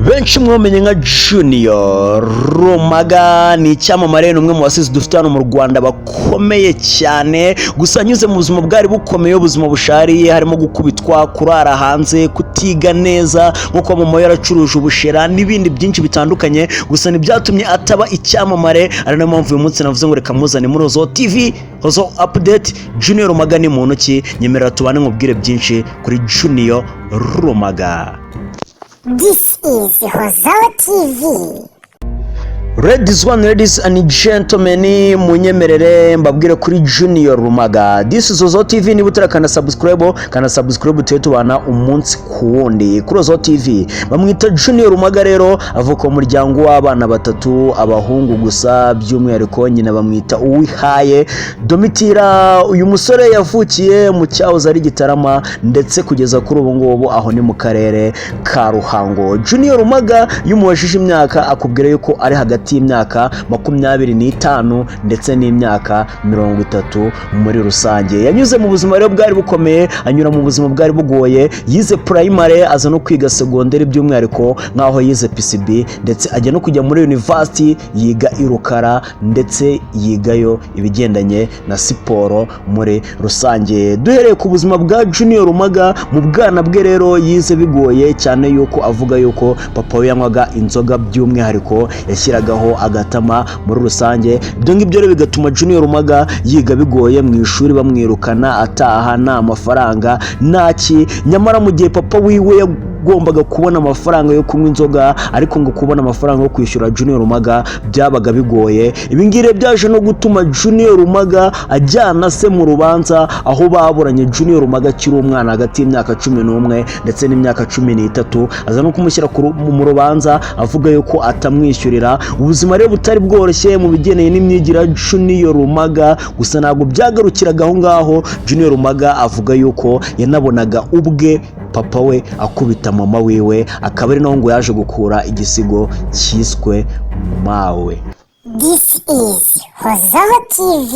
benshi mwamenye nka Junior Rumaga ni icyamamare n'umwe mu basizi dufite hano mu Rwanda bakomeye cyane, gusa anyuze mu buzima bwari bukomeye, ubuzima bushariye, harimo gukubitwa, kurara hanze, kutiga neza nkuko mama yaracuruje ubushera n'ibindi byinshi bitandukanye, gusa ntibyatumye ataba icyamamare. Ari nayo mpamvu uyu munsi navuze ngo reka muzane muri Hozo TV, Hozo Update. Junior Rumaga ni muntu ki? Nyemerera tubane nkubwire byinshi kuri Junior Rumaga. This is Hozo TV. Ladies and gentlemen, munyemerere mbabwire kuri Junior Rumaga. This is Hozo TV. Niba utarakanda subscribe tuye tubana umunsi ku wundi kuri Hozo TV. Bamwita Junior Rumaga rero, avuka mu muryango w'abana batatu, abahungu gusa, by'umwihariko nyina bamwita Uwihaye Domitira. Uyu musore yavukiye mu cyahoze ari Gitarama ndetse kugeza kuri ubu ngubu aho ni mu karere ka Ruhango. Junior Rumaga yumubajije imyaka akubwira yuko ari hagati y'imyaka 25 ndetse n'imyaka 30 muri rusange. Yanyuze mu buzima rero bwari bukomeye, anyura mu buzima bwari bugoye, yize primary aza no kwiga secondary, by'umwihariko nkaho yize PCB, ndetse ajya no kujya muri university yiga irukara, ndetse yigayo ibigendanye na siporo muri rusange. Duhereye ku buzima bwa Junior Rumaga, mu bwana bwe rero yize bigoye cyane, yuko avuga yuko papa we yanywaga inzoga, by'umwihariko yashyiragaho agatama muri rusange. Ibyo ngibyo rero bigatuma Junior Rumaga yiga bigoye, mu ishuri bamwirukana, ataha nta mafaranga ntaki. Nyamara mu gihe papa wiwe yagombaga kubona amafaranga yo kunywa inzoga, ariko ngo kubona amafaranga yo kwishyura Junior Rumaga byabaga bigoye. Ibi ngire byaje no gutuma Junior Rumaga ajyana se mu rubanza, aho baburanye Junior Rumaga akiri umwana hagati y'imyaka 11 ndetse n'imyaka 13. aza no kumushyira mu rubanza avuga yuko atamwishyurira. Ubuzima rero butari bworoshye mu bigeneye n'imyigira Junior Rumaga, gusa ntabwo byagarukiraga aho ngaho. Junior Rumaga avuga yuko yanabonaga ubwe papa we akubita mama wiwe, akaba ari naho ngo yaje gukura igisigo cyiswe mawe. This is Hozo TV.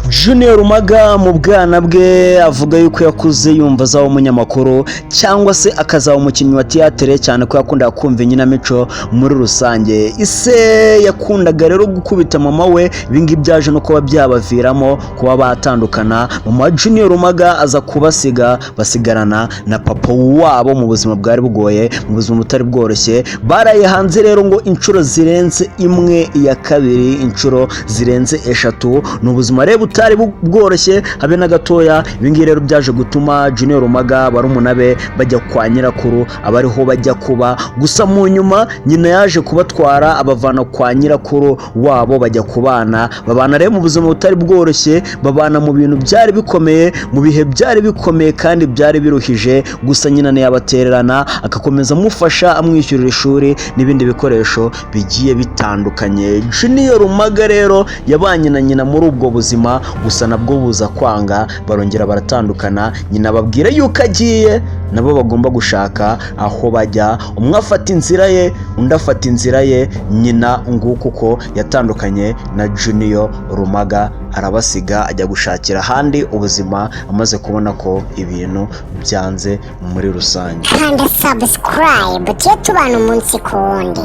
Junior Rumaga mu bwana bwe avuga yuko yakuze yumva azaba umunyamakuru cyangwa se akazaba umukinnyi wa theatre, cyane ko yakundaga kumva inkinamico muri rusange. Ise yakundaga rero gukubita mama we, ibingi byaje no kuba byabaviramo kuba batandukana. Mama wa Junior Rumaga aza kubasiga, basigarana na papa wabo mu buzima bwari bugoye, mu buzima butari bworoshye. Baraye hanze rero ngo inshuro zirenze imwe, iya kabiri inshuro zirenze 3. ni ubuzima rero butari bworoshye habe na gatoya. Ibingi rero byaje gutuma Junior Rumaga barumuna be bajya kwa nyirakuru, abariho bajya kuba. Gusa mu nyuma nyina yaje kubatwara abavana kwa nyirakuru wabo, bajya kubana. Babana rero mu buzima butari bworoshye, babana mu bintu byari bikomeye, mu bihe byari bikomeye kandi byari biruhije. Gusa nyina ne yabatererana, akakomeza amufasha, amwishyurira ishuri n'ibindi bikoresho bigiye bitandukanye. Junior Rumaga rero yabanye na nyina muri ubwo buzima, gusa nabwo buza kwanga, barongera baratandukana. Nyina babwira yuko agiye, nabo bagomba gushaka aho bajya. Umwe afata inzira ye, undi afata inzira ye. Nyina nguko uko yatandukanye na Junior Rumaga, arabasiga ajya gushakira ahandi ubuzima, amaze kubona ko ibintu byanze muri rusange. Kanda subscribe tuye tubana umunsi ku wundi.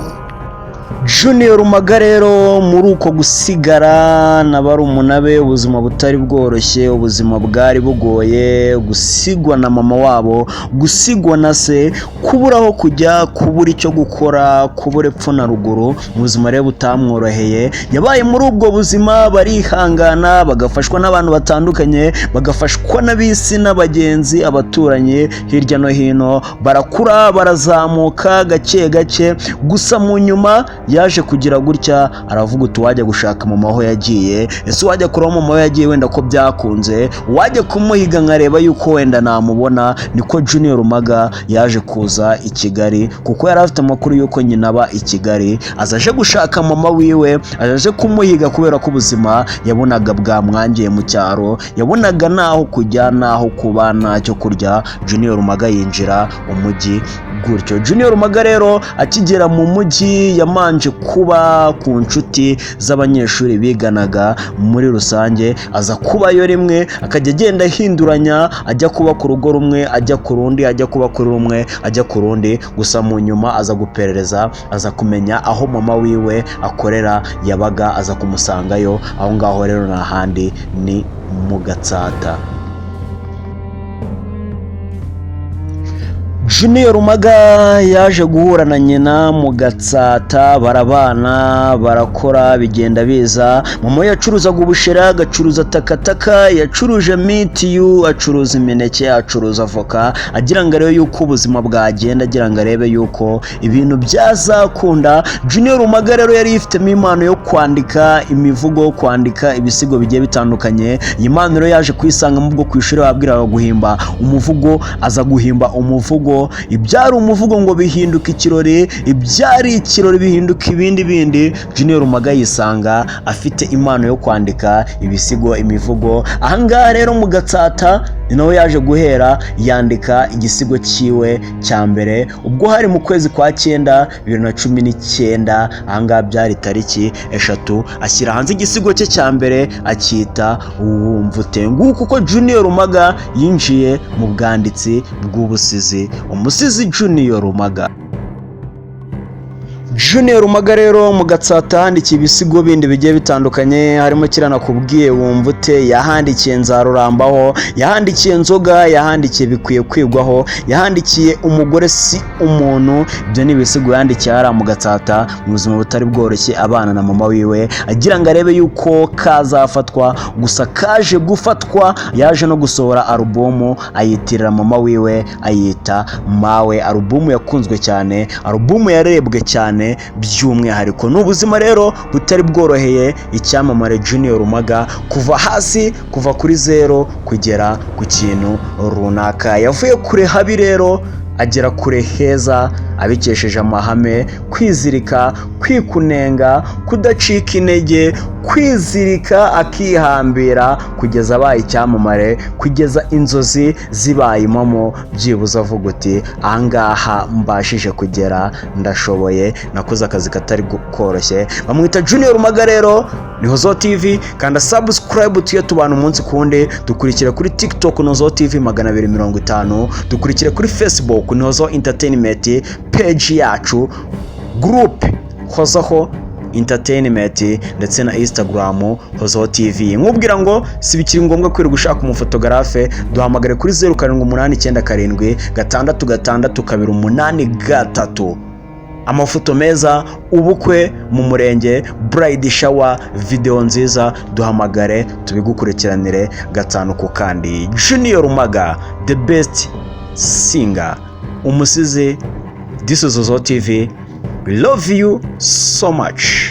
Junior Rumaga rero muri uko gusigara na barumuna be, ubuzima butari bworoshye, ubuzima bwari bugoye, gusigwa na mama wabo, gusigwa na se, kuburaho kujya, kubura icyo gukora, kubura epfo na ruguru, ubuzima rero butamworoheye. Yabaye muri ubwo buzima, barihangana, bagafashwa n'abantu batandukanye, bagafashwa n'abisi n'abagenzi, abaturanyi hirya no hino, barakura, barazamuka gake gake. Gusa mu nyuma yaje kugira gutya, aravuga uti wajya gushaka mama aho yagiye, ese wajya kureba mama aho yagiye, wenda ko byakunze, wajya kumuhiga nkareba yuko wenda namubona. Niko Junior Rumaga yaje kuza i Kigali, kuko yari afite amakuru yuko nyina aba i Kigali. Azaje gushaka mama wiwe, azaje kumuhiga kubera ko ubuzima yabonaga bwamwangiye mu cyaro, yabonaga naho kujya, naho kuba, ntacyo kurya. Junior Rumaga yinjira umujyi gutyo. Junior Rumaga rero akigera mu mujyi yamanje yabanje kuba ku nshuti z'abanyeshuri biganaga muri rusange, aza kubayo rimwe akajya agenda ahinduranya, ajya kuba ku rugo rumwe, ajya ku rundi, ajya kuba kuri rumwe, ajya ku rundi. Gusa mu nyuma aza guperereza, aza kumenya aho mama wiwe akorera yabaga, aza kumusangayo. Aho ngaho rero nta handi ni mu Gatsata. Junior Rumaga yaje guhura na nyina mu Gatsata, barabana barakora bigenda biza. Mama yacuruzaga ubushera, agacuruza takataka, yacuruje mitiyu, acuruza imineke, acuruza avoka, agira ngo arebe yuko ubuzima bwagenda, agira ngo arebe yuko ibintu byazakunda. Junior Rumaga rero yari yifitemo impano yo kwandika imivugo, kwandika ibisigo bigiye bitandukanye. Iyi mpano rero yaje kuyisanga mu bwo ku ishuri babwiraga guhimba umuvugo, aza guhimba umuvugo. Ibyari umuvugo ngo bihinduka ikirori, ibyari ikirori bihinduka ibindi. Junior Rumaga yisanga afite impano yo kwandika ibisigo, imivugo. Ahangaha rero mu Gatsata ni nawe yaje guhera yandika igisigo cyiwe cya mbere, ubwo hari mu kwezi kwa 9 2019. Ahangaha byari tariki 3 ashyira hanze igisigo cye cya mbere acyita Wumvute. Nguko uko Junior Rumaga yinjiye mu bwanditsi bw'ubusizi. Umusizi Junior Rumaga. Junior Rumaga rero mu Gatsata handikiye ibisigo bindi bigiye bitandukanye, harimo kiranakubwiye Wumvute, yahandikiye Nzarurambaho, yahandikiye Nzoga, yahandikiye Bikwiye Kwigwaho, yahandikiye Umugore Si Umuntu. Ibyo ni ibisigo yandikiye hari mu Gatsata mu buzima butari bworoshye, abana na mama wiwe, agira ngo arebe yuko kazafatwa. Gusa kaje gufatwa, yaje no gusohora alubumu ayitirira mama wiwe, ayita Mawe. Alubumu yakunzwe cyane, alubumu yarebwe cyane by'umwihariko. N'ubuzima rero butari bworoheye icyamamare Junior Rumaga, kuva hasi, kuva kuri 0 kugera ku kintu runaka. Yavuye kure habi rero agera kure heza, abikesheje amahame, kwizirika, kwikunenga, kudacika intege, kwizirika akihambira kugeza abaye icyamamare, kugeza inzozi zibaye impamo. Byibuze avuga uti ahangaha mbashije kugera, ndashoboye, nakoze akazi katari koroshye. Bamwita Junior Rumaga rero. Ni Hozo TV, kanda subscribe tuye tubana umunsi kundi. Dukurikire kuri TikTok Hozo TV 250, dukurikire kuri Facebook ni Hozo Entertainment, page yacu, group Hozo Entertainment, ndetse na Instagram Hozo TV. Nkubwira ngo si bikiri ngombwa kwira gushaka umufotogarafe, duhamagare kuri 0789766283. Amafoto meza, ubukwe mu murenge, bride shower, video nziza, duhamagare tubigukurikiranire gatanu ku kandi. Junior Rumaga, the best singer, umusizi. This is Hozo TV. We love you so much.